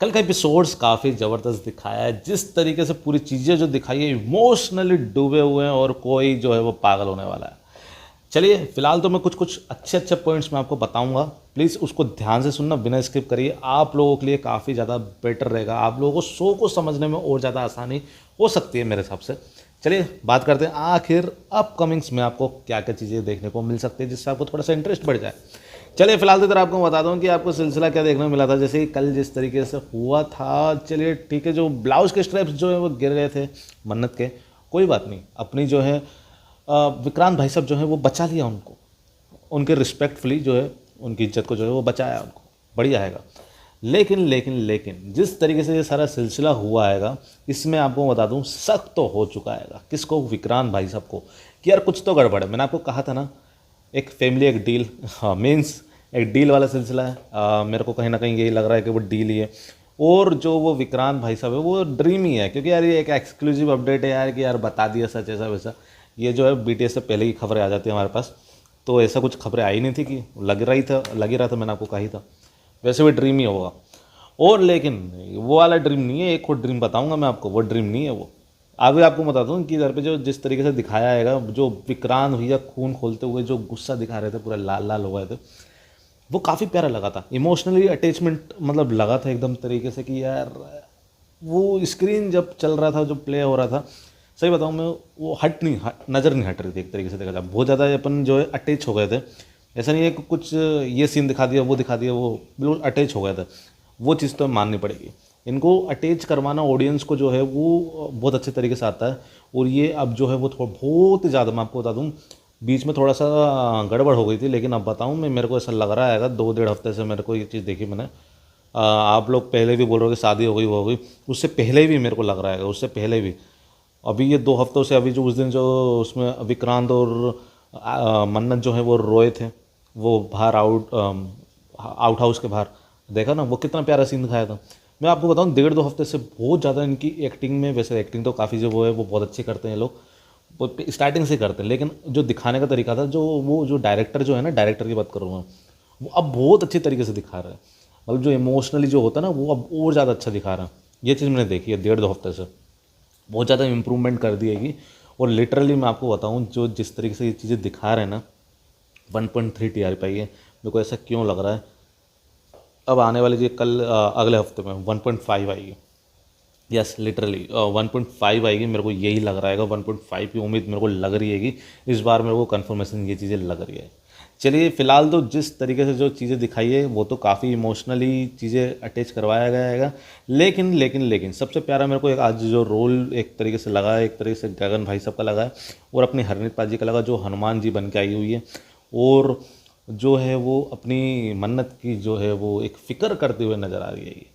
कल का एपिसोड्स काफ़ी ज़बरदस्त दिखाया है, जिस तरीके से पूरी चीज़ें जो दिखाई है इमोशनली डूबे हुए हैं और कोई जो है वो पागल होने वाला है। चलिए फिलहाल तो मैं कुछ कुछ अच्छे अच्छे पॉइंट्स मैं आपको बताऊंगा, प्लीज़ उसको ध्यान से सुनना, बिना स्किप करिए। आप लोगों के लिए काफ़ी ज़्यादा बेटर रहेगा, आप लोगों को शो को समझने में और ज़्यादा आसानी हो सकती है मेरे हिसाब से। चलिए बात करते हैं आखिर अपकमिंग्स में आपको क्या क्या चीज़ें देखने को मिल सकती है जिससे आपको थोड़ा सा इंटरेस्ट बढ़ जाए। चलिए फिलहाल तो इधर आपको बता दूं कि आपको सिलसिला क्या देखने को मिला था। जैसे कि कल जिस तरीके से हुआ था, चलिए ठीक है, जो ब्लाउज के स्ट्रैप्स जो है वो गिर गए थे मन्नत के, कोई बात नहीं, अपनी जो है विक्रांत भाई साहब जो है वो बचा लिया उनको, उनके रिस्पेक्टफुली जो है उनकी इज्जत को जो है वो बचाया उनको, बढ़िया आएगा। लेकिन लेकिन लेकिन जिस तरीके से ये सारा सिलसिला हुआ आएगा, इसमें आपको बता दूं सख्त तो हो चुका आएगा किसको, विक्रांत भाई साहब को, कि यार कुछ तो गड़बड़ है। मैंने आपको कहा था ना, एक फैमिली एक डील, हाँ मीन्स एक डील वाला सिलसिला है। मेरे को कहीं ना कहीं यही लग रहा है कि वो डील ही है। और जो वो विक्रांत भाई साहब है वो ड्रीम ही है, क्योंकि यार ये एक एक्सक्लूसिव अपडेट है यार, कि यार बता दिया सच ऐसा वैसा। ये जो है बीटीएस से पहले ही खबरें आ जाती है हमारे पास, तो ऐसा कुछ खबरें आई नहीं थी, कि लग ही रहा था, मैंने आपको कहा ही था। वैसे भी ड्रीम ही होगा। और लेकिन वो वाला ड्रीम नहीं है, एक और ड्रीम बताऊंगा मैं आपको, वो ड्रीम नहीं है वो। आगे आपको बता दूं कि इधर पे जो जिस तरीके से दिखाया आएगा, जो विक्रांत भैया खून खोलते हुए जो गुस्सा दिखा रहे थे, पूरा लाल लाल हो गए थे, वो काफ़ी प्यारा लगा था। इमोशनली अटैचमेंट मतलब लगा था एकदम तरीके से, कि यार वो स्क्रीन जब चल रहा था, जो प्ले हो रहा था, सही बताऊँ मैं, वो नज़र नहीं हट रही थी। एक तरीके से देखा जाए बहुत ज़्यादा अपन जो है अटैच हो गए थे। ऐसा नहीं है कि कुछ ये सीन दिखा दिया वो दिखा दिया, वो बिल्कुल अटैच हो गए थे। वो चीज़ तो माननी पड़ेगी, इनको अटैच करवाना ऑडियंस को जो है वो बहुत अच्छे तरीके से आता है। और ये अब जो है वो थोड़ा बहुत ही ज़्यादा, मैं आपको बता दूँ, बीच में थोड़ा सा गड़बड़ हो गई थी, लेकिन अब बताऊँ मैं, मेरे को ऐसा लग रहा है 2 डेढ़ हफ्ते से मेरे को ये चीज़ देखी मैंने। आप लोग पहले भी बोल रहे हो कि शादी हो गई वो हो गई, उससे पहले भी मेरे को लग रहा है, उससे पहले भी, अभी ये 2 हफ्तों से, अभी जो उस दिन जो उसमें विक्रांत और मन्नत जो है वो रोए थे, वो बाहर आउट हाउस के बाहर, देखा ना वो कितना प्यारा सीन दिखाया था। मैं आपको बताऊं 1.5 2 हफ्ते से बहुत ज़्यादा इनकी एक्टिंग में, वैसे एक्टिंग तो काफ़ी जो वो है वो बहुत अच्छी करते हैं लोग, वो स्टार्टिंग से करते हैं, लेकिन जो दिखाने का तरीका था, जो वो जो डायरेक्टर जो है ना, डायरेक्टर की बात कर रहा हूँ मैं, वो अब बहुत अच्छे तरीके से दिखा रहा है। मतलब जो इमोशनली जो होता है ना, वो अब और ज़्यादा अच्छा दिखा रहा है। ये चीज़ मैंने देखी है 1.5 2 हफ्ते से, बहुत ज़्यादा इम्प्रूवमेंट कर दिएगी। और लिटरली मैं आपको बताऊँ, जो जिस तरीके से ये चीज़ें दिखा रहे हैं ना, 1.3 TRP पाई है। मेरे को ऐसा क्यों लग रहा है, अब आने वाली जो कल अगले हफ्ते में 1.5 आएगी। यस लिटरली 1.5 आएगी, मेरे को यही लग रहा है। 1.5 की उम्मीद मेरे को लग रही है कि इस बार मेरे को कन्फर्मेशन ये चीज़ें लग रही है। चलिए फिलहाल तो जिस तरीके से जो चीज़ें दिखाई है वो तो काफ़ी इमोशनली चीज़ें अटैच करवाया गया है। लेकिन सबसे प्यारा मेरे को एक आज जो रोल एक तरीके से लगा है, एक तरीके से गगन भाई साहब का लगा है, और अपनी हरनीत पाजी का लगा, जो हनुमान जी बन के आई हुई है, और जो है वो अपनी मन्नत की जो है वो एक फ़िक्र करते हुए नज़र आ रही है।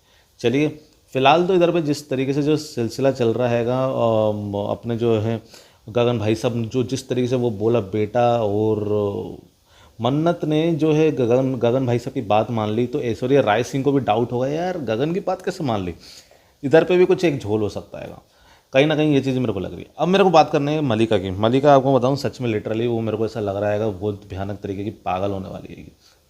चलिए फ़िलहाल तो इधर पे जिस तरीके से जो सिलसिला चल रहा हैगा, अपने जो है गगन भाई साहब जो जिस तरीके से वो बोला बेटा, और मन्नत ने जो है गगन भाई साहब की बात मान ली, तो ऐश्वर्या राय सिंह को भी डाउट होगा, यार गगन की बात कैसे मान ली। इधर पे भी कुछ एक झोल हो सकता है, कहीं ना कहीं ये चीज़ मेरे को लग रही है। अब मेरे को बात करनी है मलिका की। मलिका आपको बताऊं, सच में लिटरली वो मेरे को ऐसा लग रहा है बहुत भयानक तरीके की पागल होने वाली है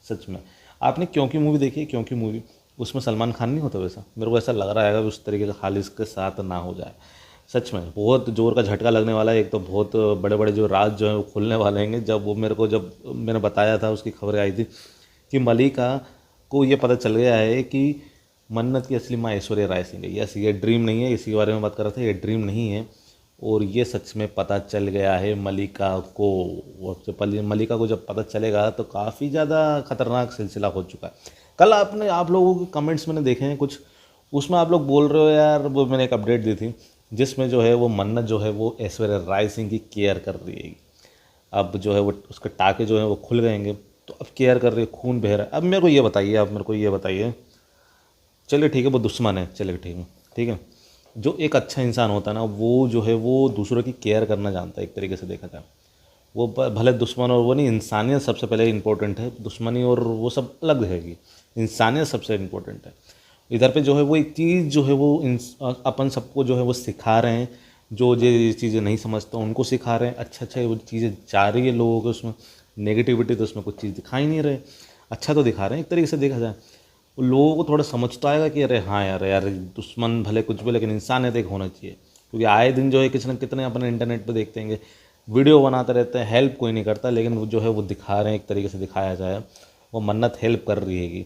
सच में। आपने क्योंकि मूवी देखी है? क्योंकि मूवी, उसमें सलमान खान नहीं होता वैसा, मेरे को ऐसा लग रहा है उस तरीके का खालिश के साथ ना हो जाए। सच में बहुत जोर का झटका लगने वाला है। एक तो बहुत बड़े बड़े जो राज जो है वो खुलने वाले हैं। जब मैंने बताया था, उसकी खबरें आई थी कि मलिका को ये पता चल गया है कि मन्नत की असली माँ ऐश्वर्या राय सिंह है। यस, ये ड्रीम नहीं है, इसी के बारे में बात कर रहा था, ये ड्रीम नहीं है, और ये सच में पता चल गया है मलिका को। और मलिका को जब पता चलेगा तो काफ़ी ज़्यादा खतरनाक सिलसिला हो चुका है। कल आप लोगों के कमेंट्स मैंने देखे हैं कुछ, उसमें आप लोग बोल रहे हो यार, वो मैंने एक अपडेट दी थी जिसमें जो है वो मन्नत जो है वो ऐश्वर्या राय सिंह की केयर कर रही है। अब जो है वो उसके टाके जो है वो खुल गएंगे, तो अब केयर कर रही है, खून बह रहा है। अब मेरे को ये बताइए, चलिए ठीक है वो दुश्मन है, चलिए ठीक है, जो एक अच्छा इंसान होता है ना, वो जो है वो दूसरों की केयर करना जानता है। एक तरीके से देखा जाए, वो भले दुश्मन और वो नहीं, इंसानियत सबसे पहले इंपॉर्टेंट है, दुश्मनी और वो सब अलग रहेगी, इंसानियत सबसे इंपॉर्टेंट है। इधर पे जो है वो एक चीज़ जो है वो अपन सबको जो है वो सिखा रहे हैं, जो ये चीज़ें नहीं समझते उनको सिखा रहे हैं। अच्छा वो चीज़ें जा रही है लोगों को, उसमें नेगेटिविटी तो उसमें कुछ चीज़ दिखा ही नहीं रहे, अच्छा तो दिखा रहे हैं एक तरीके से देखा जाए। लोगों को थोड़ा समझ तो आएगा कि अरे हाँ यार यार दुश्मन भले कुछ भी लेकिन इंसानियत एक होना चाहिए। क्योंकि आए दिन जो है किसी न कितने अपने इंटरनेट पे देखते हैं, वीडियो बनाते रहते हैं, हेल्प कोई नहीं करता, लेकिन वो जो है वो दिखा रहे हैं, एक तरीके से दिखाया जाए वो मन्नत हेल्प कर रही हैगी,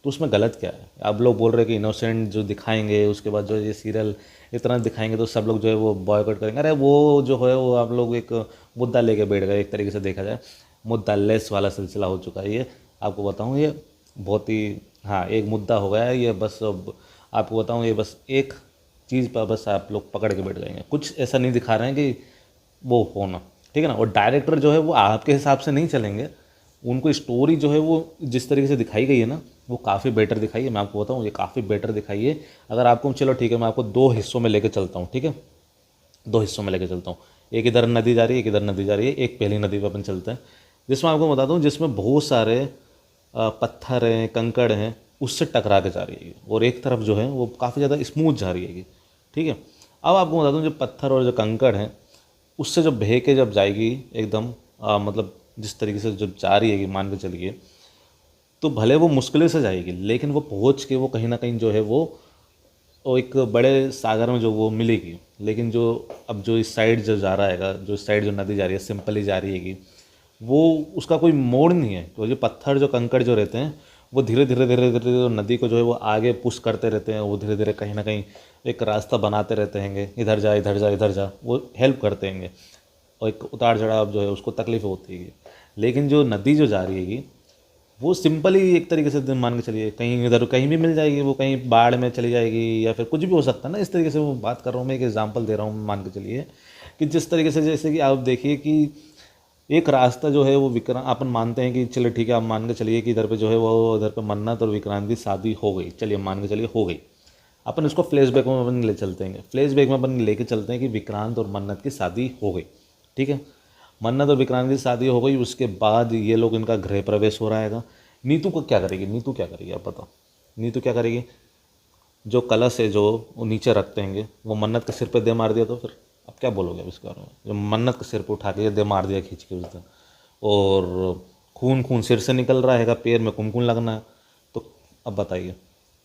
तो उसमें गलत क्या है? अब लोग बोल रहे हैं कि इनोसेंट जो दिखाएंगे उसके बाद जो ये सीरियल इतना दिखाएंगे तो सब लोग जो है वो बॉयकॉट करेंगे। अरे वो जो है वो आप लोग एक मुद्दा लेके बैठ गए, एक तरीके से देखा जाए मुद्दा लेस वाला सिलसिला हो चुका है ये। आपको बताऊँ ये बहुत ही, हाँ एक मुद्दा हो गया है ये, बस अब आपको बताऊँ ये बस एक चीज़ पर बस आप लोग पकड़ के बैठ गए हैं, कुछ ऐसा नहीं दिखा रहे हैं कि वो होना, ठीक है ना। और डायरेक्टर जो है वो आपके हिसाब से नहीं चलेंगे, उनको स्टोरी जो है वो जिस तरीके से दिखाई गई है ना वो काफ़ी बेटर दिखाई है। मैं आपको बताऊँ ये काफ़ी बेटर दिखाई है। अगर आपको, चलो ठीक है, मैं आपको दो हिस्सों में लेके चलता हूँ, ठीक है, दो हिस्सों में लेके चलता हूँ। एक इधर नदी जा रही है, एक इधर नदी जा रही है, एक पहली नदी पर अपन चलते हैं, जिसमें आपको बताता हूँ जिसमें बहुत सारे पत्थर हैं, कंकड़ हैं, उससे टकरा के जा रही है, और एक तरफ जो है वो काफ़ी ज़्यादा स्मूथ जा रही है, ठीक है। अब आपको बता दूँ जो पत्थर और जो कंकड़ हैं उससे जब बह के जब जाएगी एकदम, मतलब जिस तरीके से जब जा रही है मान के चलिए, तो भले वो मुश्किल से जाएगी लेकिन वो पहुंच के वो कहीं ना कहीं जो है वो एक बड़े सागर में जो वो मिलेगी। लेकिन जो अब जो इस साइड जो जा रहा है, जो इस साइड जो नदी जा रही है सिंपली जा रही हैगी, वो उसका कोई मोड़ नहीं है। तो जो पत्थर जो कंकड़ जो रहते हैं वो धीरे धीरे धीरे धीरे धीरे नदी को जो है वो आगे पुश करते रहते हैं, वो धीरे धीरे कहीं ना कहीं एक रास्ता बनाते रहते हैंगे, इधर जा इधर जा इधर जा, वो हेल्प करते हैंगे। और एक उतार चढ़ाव जो है उसको तकलीफ होती है। लेकिन जो नदी जो जा रही हैगी वो सिंपल ही एक तरीके से मान के चलिए कहीं इधर कहीं भी मिल जाएगी, वो कहीं बाढ़ में चली जाएगी या फिर कुछ भी हो सकता है ना। इस तरीके से वो बात कर रहा हूँ मैं, एक एग्जांपल दे रहा हूँ, मान के चलिए कि जिस तरीके से, जैसे कि आप देखिए कि एक रास्ता जो है वो विक्रांत, अपन मानते हैं कि चलो ठीक है, आप मान के चलिए कि इधर पे जो है वो इधर पे मन्नत और विक्रांत की शादी हो गई, चलिए मान के चलिए हो गई। अपन इसको फ्लैशबैक में अपन ले चलते हैं, फ्लैशबैक में अपन लेके चलते हैं कि विक्रांत और मन्नत की शादी हो गई, ठीक है। मन्नत और विक्रांत की शादी हो गई, उसके बाद ये लोग, इनका गृह प्रवेश हो रहा है। नीतू को क्या करेगी? नीतू क्या करेगी आप बताओ? नीतू क्या करेगी? जो कलश है जो वो नीचे रखते हैं वो मन्नत के सिर पे दे मार दिया तो फिर अब क्या बोलोगे अब इसके बारे में? जो मन्नत के सिर पे उठा के दे मार दिया खींच के उस दिन, और खून खून सिर से निकल रहा है, पैर में कुमकुम लगना है, तो अब बताइए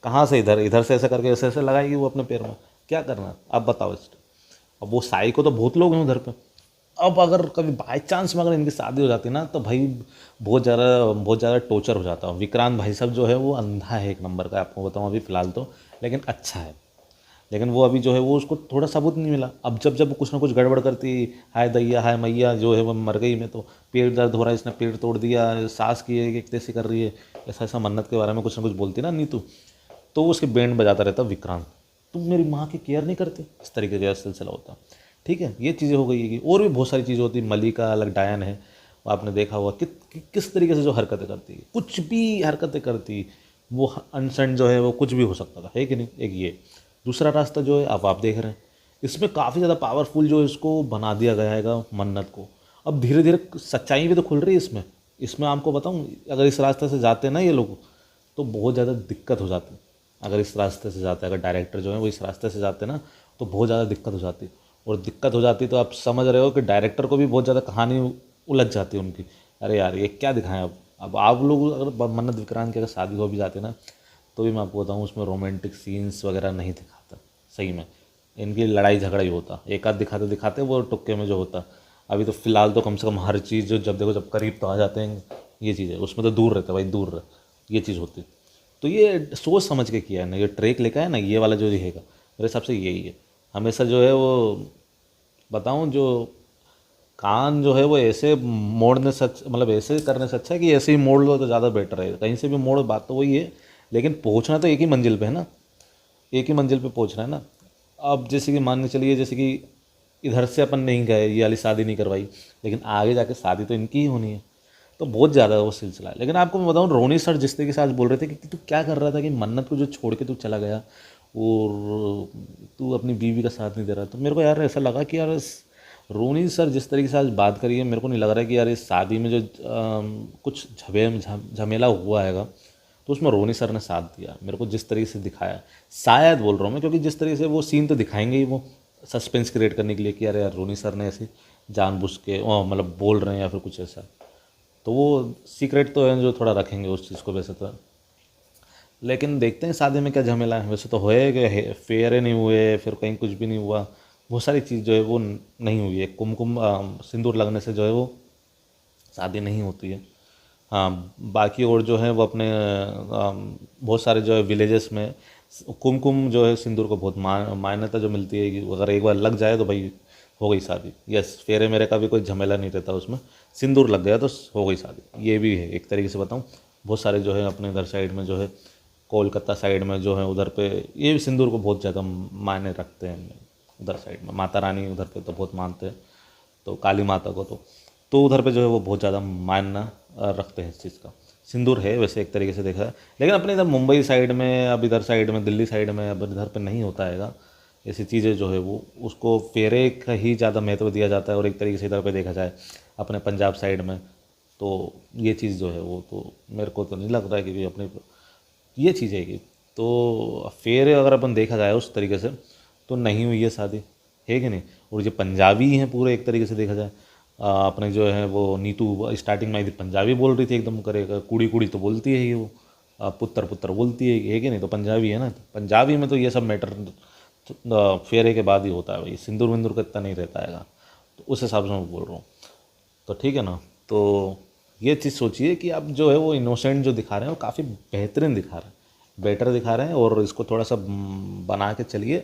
कहाँ से, इधर इधर से ऐसा करके ऐसे ऐसे लगाएगी वो अपने पैर में? क्या करना है अब बताओ इस। अब वो साई को तो बहुत लोग हैं उधर पे। अब अगर कभी बाई चांस में अगर इनकी शादी हो जाती ना तो भाई बहुत ज़्यादा टॉर्चर हो जाता। विक्रांत भाई साहब जो है वो अंधा है एक नंबर का, आपको बताऊँ अभी फ़िलहाल तो, लेकिन अच्छा है। लेकिन वो अभी जो है वो उसको थोड़ा सबूत नहीं मिला। अब जब जब कुछ ना कुछ गड़बड़ करती, हाय दैया हाय मैया जो है वो मर गई, मैं तो पेट दर्द हो रहा है, इसने पेट तोड़ दिया, सास की है कि कैसे कर रही है, ऐसा ऐसा मन्नत के बारे में कुछ ना कुछ बोलती ना नीतू, तो वो उसके बैंड बजाता रहता विक्रांत, तुम मेरी माँ की केयर नहीं करते, इस तरीके का सिलसिला होता। ठीक है, ये चीज़ें हो गई है। और भी बहुत सारी चीज़ें होती, मलिका अलग डायन है, वो आपने देखा हुआ किस तरीके से जो हरकतें करती है, कुछ भी हरकतें करती, वो अनसेंट जो है वो कुछ भी हो सकता था, है कि नहीं। एक ये दूसरा रास्ता जो है अब आप देख रहे हैं, इसमें काफ़ी ज़्यादा पावरफुल जो इसको बना दिया गया है मन्नत को। अब धीरे धीरे सच्चाई भी तो खुल रही है इसमें। इसमें आपको बताऊँ, अगर इस रास्ते से जाते हैं ना ये लोग तो बहुत ज़्यादा दिक्कत हो जाती। अगर इस रास्ते से जाते, अगर डायरेक्टर जो है वो इस रास्ते से जाते ना तो बहुत ज़्यादा दिक्कत हो जाती। और दिक्कत हो जाती तो आप समझ रहे हो कि डायरेक्टर को भी बहुत ज़्यादा कहानी उलझ जाती है उनकी। अरे यार ये क्या दिखाएं अब आप लोग, अगर मन्नत विक्रांत की अगर शादी हो भी जाती ना तो भी मैं आपको बताऊँ उसमें रोमांटिक सीन्स वगैरह नहीं दिखाता सही में। इनकी लड़ाई झगड़ा ही होता, एक आध दिखाते दिखाते वो टुक्के में जो होता। अभी तो फ़िलहाल तो कम से कम हर चीज़ जो जब देखो जब करीब तो आ जाते हैं, ये चीज़ है उसमें तो दूर रहते भाई, दूर रह, ये चीज़ होती। तो ये सोच समझ के किया है ना, ये ट्रैक लेकर है ना, ये वाला जो रहेगा मेरे हिसाब से यही है। हमेशा जो है वो बताऊं, जो कान जो है वो ऐसे मोड़ने से मतलब ऐसे करने से अच्छा है कि ऐसे ही मोड़ लो तो ज़्यादा बेटर है। कहीं से भी मोड़, बात तो वही है, लेकिन पहुंचना तो एक ही मंजिल पे है ना, एक ही मंजिल पे पहुंचना है ना। अब जैसे कि मान के चलिए, जैसे कि इधर से अपन नहीं गए, ये वाली शादी नहीं करवाई, लेकिन आगे जाके शादी तो इनकी ही होनी है, तो बहुत ज़्यादा वो सिलसिला है। लेकिन आपको मैं बताऊँ, रोनी सर जिस तरीके से आज बोल रहे थे कि तू क्या कर रहा था कि मन्नत को जो छोड़ के तू चला गया और तू अपनी बीवी का साथ नहीं दे रहा, तो मेरे को यार ऐसा लगा कि यार रोनी सर जिस तरीके से आज बात करी है, मेरे को नहीं लग रहा है कि यार इस शादी में जो कुछ झमेला हुआ हैगा तो उसमें रोनी सर ने साथ दिया। मेरे को जिस तरीके से दिखाया, शायद बोल रहा हूँ मैं, क्योंकि जिस तरीके से वो सीन तो दिखाएंगे ही, वो सस्पेंस क्रिएट करने के लिए कि यार रोनी सर ने ऐसे जानबूझ के मतलब बोल रहे हैं या फिर कुछ ऐसा, तो वो सीक्रेट तो है जो थोड़ा रखेंगे उस चीज़ को वैसे तो। लेकिन देखते हैं शादी में क्या झमेला है। वैसे तो होए कि फेरे नहीं हुए, फिर कहीं कुछ भी नहीं हुआ, बहुत सारी चीज़ जो है वो नहीं हुई है। कुमकुम सिंदूर लगने से जो है वो शादी नहीं होती है। हाँ, बाकी और जो है वो अपने बहुत सारे जो है विलेजेस में कुमकुम जो है सिंदूर को बहुत मान्यता जो मिलती है कि अगर एक बार लग जाए तो भाई हो गई शादी। यस, फेरे मेरे का भी कोई झमेला नहीं रहता उसमें, सिंदूर लग गया तो हो गई शादी। ये भी है एक तरीके से बताऊँ। बहुत सारे जो है अपने इधर साइड में जो है कोलकाता साइड में जो है उधर पे ये भी सिंदूर को बहुत ज़्यादा मायने रखते हैं। उधर साइड में माता रानी उधर पे तो बहुत मानते हैं, तो काली माता को तो उधर पे जो है वो बहुत ज़्यादा मायना रखते हैं इस चीज़ का। सिंदूर है वैसे एक तरीके से देखा है, लेकिन अपने इधर मुंबई साइड में, अब इधर साइड में दिल्ली साइड में अब इधर पे नहीं होता हैगा ऐसी चीज़ें जो है वो। उसको फेरे का ही ज़्यादा महत्व दिया जाता है। और एक तरीके से इधर पे देखा जाए अपने पंजाब साइड में तो ये चीज़ जो है वो तो मेरे को तो नहीं लग रहा है कि भी अपने ये चीज़ है कि तो फेरे अगर अपन देखा जाए उस तरीके से तो नहीं हुई है शादी, है कि नहीं। और जो पंजाबी हैं पूरे एक तरीके से देखा जाए अपने जो है वो नीतू स्टार्टिंग में पंजाबी बोल रही थी एकदम करेगा, कुड़ी कुड़ी तो बोलती है ही वो, पुत्र पुत्र बोलती है कि नहीं, तो पंजाबी है ना। तो पंजाबी में तो ये सब मैटर फेरे के बाद ही होता है भाई, सिंदूर विंदूर का इतना नहीं रहता है। तो उस हिसाब से मैं बोल रहा हूँ, तो ठीक है ना। तो ये चीज़ सोचिए कि आप जो है वो इनोसेंट जो दिखा रहे हैं वो काफ़ी बेहतरीन दिखा रहे हैं, बेटर दिखा रहे हैं। और इसको थोड़ा सा बना के चलिए,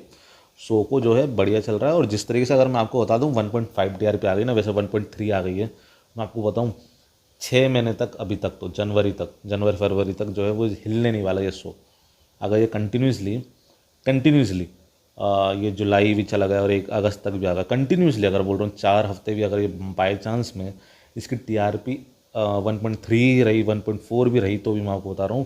शो को जो है बढ़िया चल रहा है। और जिस तरीके से अगर मैं आपको बता दूं 1.5 टीआरपी आ गई ना, वैसे 1.3 आ गई है। मैं आपको बताऊं 6 महीने तक, अभी तक तो जनवरी फरवरी तक जो है वो हिलने नहीं वाला ये शो। अगर ये कंटिन्यूसली ये जुलाई भी चला गया और 1 अगस्त तक भी आ गया कंटिन्यूसली, अगर बोल रहा हूँ 4 हफ्ते भी अगर ये बाई चांस में इसकी टीआरपी 1.3 रही, 1.4 भी रही, तो भी मैं आपको बता रहा हूँ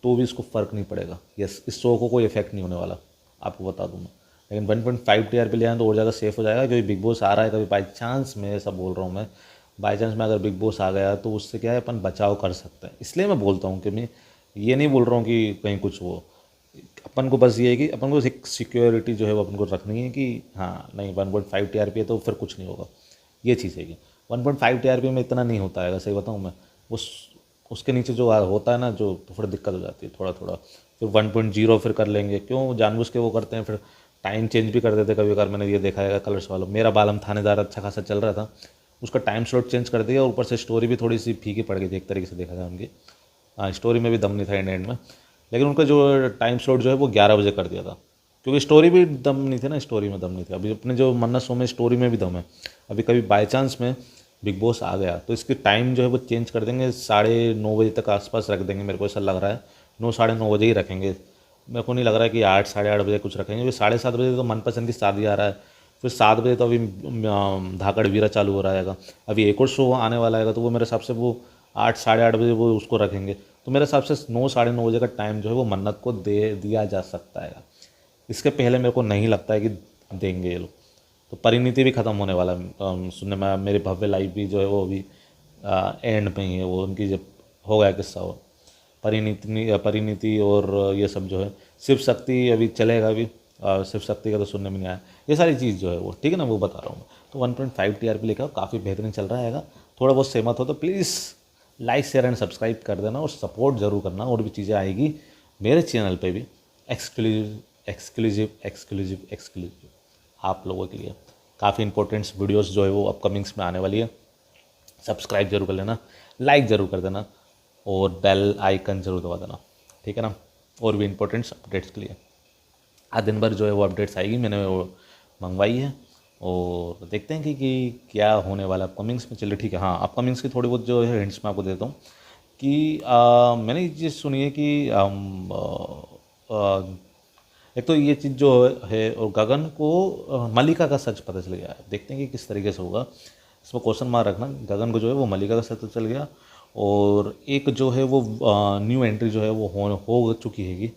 तो भी इसको फ़र्क नहीं पड़ेगा। यस, इस शो को कोई इफेक्ट नहीं होने वाला, आपको बता दूँ मैं। लेकिन 1.5 टीआरपी ले आए तो और ज़्यादा सेफ हो जाएगा, क्योंकि बिग बॉस आ रहा है। कभी बाई चांस में, ऐसा बोल रहा हूँ मैं, बाई चांस में अगर बिग बॉस आ गया तो उससे क्या है अपन बचाव कर सकते हैं। इसलिए मैं बोलता हूँ कि मैं ये नहीं बोल रहा हूँ कि कहीं कुछ हो, अपन को बस ये है कि अपन को एक सिक्योरिटी जो है वो अपन को रखनी है कि हाँ नहीं 1.5 टीआरपी है तो फिर कुछ नहीं होगा। ये चीज़ है कि 1.5 टीआरपी में इतना नहीं होता है, सही बताऊँ मैं। उस उसके नीचे जो होता है ना जो, तो फिर दिक्कत हो जाती है थोड़ा थोड़ा। फिर 1.0 फिर कर लेंगे, क्यों जानबूझ के वो करते हैं। फिर टाइम चेंज भी कर देते कभी कभार, मैंने ये देखा है कलर्स वालों। मेरा बालम थानेदार अच्छा खासा चल रहा था, उसका टाइम स्लॉट चेंज कर दिया, ऊपर से स्टोरी भी थोड़ी सी फीकी पड़ गई थी एक तरीके से देखा जाए उनकी। हाँ, स्टोरी में भी दम नहीं था एंड में, लेकिन उनका जो टाइम स्लॉट जो है वो 11 बजे कर दिया था, क्योंकि स्टोरी भी दम नहीं थी ना, स्टोरी में दम नहीं थी। अभी अपने जो मन्नत शो में स्टोरी में भी दम है। अभी कभी बाई चांस में बिग बॉस आ गया तो इसकी टाइम जो है वो चेंज कर देंगे, 9:30 तक आसपास रख देंगे, मेरे को ऐसा लग रहा है। 9 साढ़े 9 बजे ही रखेंगे। मेरे को नहीं लग रहा है कि 8 साढ़े 8 बजे कुछ रखेंगे। अभी 7:30 बजे तो मनपसंद की शादी आ रहा है, फिर 7 बजे तो अभी धाकड़ वीरा चालू हो रहा है। अभी एक और शो आने वाला है, तो वो मेरे हिसाब से वो 8 साढ़े 8 बजे वो उसको रखेंगे। तो मेरे हिसाब से 9 साढ़े 9 बजे का टाइम जो है वो मन्नत को दे दिया जा सकता है। इसके पहले मेरे को नहीं लगता है कि देंगे ये लोग। तो परिणीति भी ख़त्म होने वाला है सुनने में। मेरी भव्य लाइफ भी जो है वो अभी एंड में ही है, वो उनकी जब हो गया किस्सा वो परिणीति और ये सब जो है। शिव शक्ति अभी चलेगा, अभी शिव शक्ति का तो सुनने में नहीं आया। ये सारी चीज़ जो है वो ठीक है ना, वो बता रहा हूँ मैं। तो 1.5 टीआरपी लेकर काफ़ी बेहतरीन चल रहा है। थोड़ा बहुत सहमत हो तो please like share and subscribe कर देना और सपोर्ट ज़रूर करना। और भी चीज़ें आएगी मेरे चैनल पे भी, एक्सक्लूसिव आप लोगों के लिए। काफ़ी इंपॉर्टेंट्स वीडियोस जो है वो अपकमिंग्स में आने वाली है। सब्सक्राइब जरूर कर लेना, लाइक ज़रूर कर देना और बेल आइकन ज़रूर दबा देना, ठीक है ना। और भी इंपॉर्टेंट्स अपडेट्स के लिए आज दिन भर जो है वो अपडेट्स आएगी, मैंने वो मंगवाई है। और देखते हैं कि क्या होने वाला अपकमिंग्स में। चलिए ठीक है। हाँ, अपकमिंग्स की थोड़ी बहुत जो है हिंट्स मैं आपको देता हूँ कि मैंने ये चीज़ सुनी है कि एक तो ये चीज़ जो है, और गगन को मलिका का सच पता चल गया है। देखते हैं कि किस तरीके से होगा, इसमें क्वेश्चन मार्क रखना। गगन को जो है वो मलिका का सच चल गया, और एक जो है वो न्यू एंट्री जो है वो हो चुकी हैगी,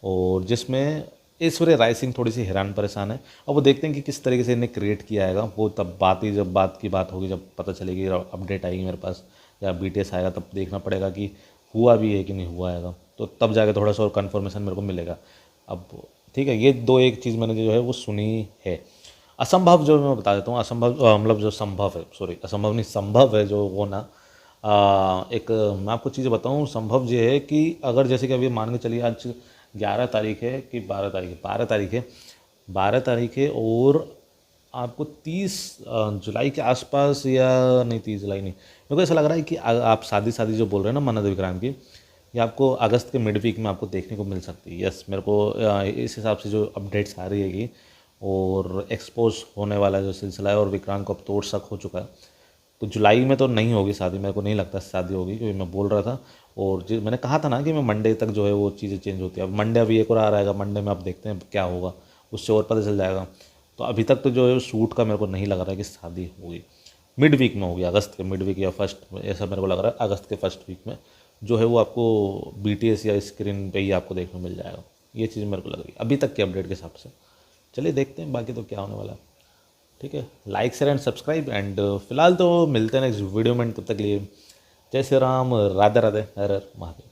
और जिसमें ऐश्वर्या राय सिंह थोड़ी सी हैरान परेशान है। अब वो देखते हैं कि किस तरीके से इन्हें क्रिएट किया आएगा। वो तब जब बात की बात होगी, जब पता चलेगी, अपडेट आएगी मेरे पास या बीटीएस आएगा, तब देखना पड़ेगा कि हुआ भी है कि नहीं हुआ आएगा। तो तब जाके थोड़ा सा और कन्फर्मेशन मेरे को मिलेगा। अब ठीक है, ये दो एक चीज़ मैंने जो है वो सुनी है। असंभव जो मैं बता देता हूँ, असंभव मतलब जो संभव है, सॉरी असंभव नहीं, संभव है जो वो ना, एक मैं आपको चीज़ बताऊं, संभव ये है कि अगर जैसे कि अभी मान के चलिए आज 11 तारीख है कि 12 तारीख है, 12 तारीख है, 12 तारीख है और आपको 30 जुलाई के आसपास, या नहीं 30 जुलाई नहीं, मेरे को ऐसा लग रहा है कि आप शादी शादी जो बोल रहे हैं ना मन्नत विक्रांत की, ये आपको अगस्त के मिड वीक में आपको देखने को मिल सकती है। यस, मेरे को इस हिसाब से जो अपडेट्स आ रही है कि और एक्सपोज होने वाला जो सिलसिला है और विक्रांत को अब तो शक हो चुका है, तो जुलाई में तो नहीं होगी शादी, मेरे को नहीं लगता शादी होगी, क्योंकि मैं बोल रहा था और जो मैंने कहा था ना कि मैं मंडे तक जो है वो चीज़ें चेंज होती है। अब मंडे अभी एक और आ रहेगा, मंडे में आप देखते हैं क्या होगा, उससे और पता चल जाएगा। तो अभी तक तो जो है शूट का मेरे को नहीं लग रहा है कि शादी होगी, मिड वीक में होगी, अगस्त के मिड वीक या फर्स्ट, ऐसा मेरे को लग रहा है अगस्त के फर्स्ट वीक में जो है वो आपको BTS या स्क्रीन पे ही आपको देखने को मिल जाएगा। ये चीज़ मेरे को लग रही है अभी तक के अपडेट के हिसाब से। चलिए देखते हैं बाकी तो क्या होने वाला है। ठीक है, like share and subscribe and फिलहाल तो मिलते हैं नेक्स्ट वीडियो में, तब तक लिए जय श्री राम, राधे राधे, हर हर महादेव।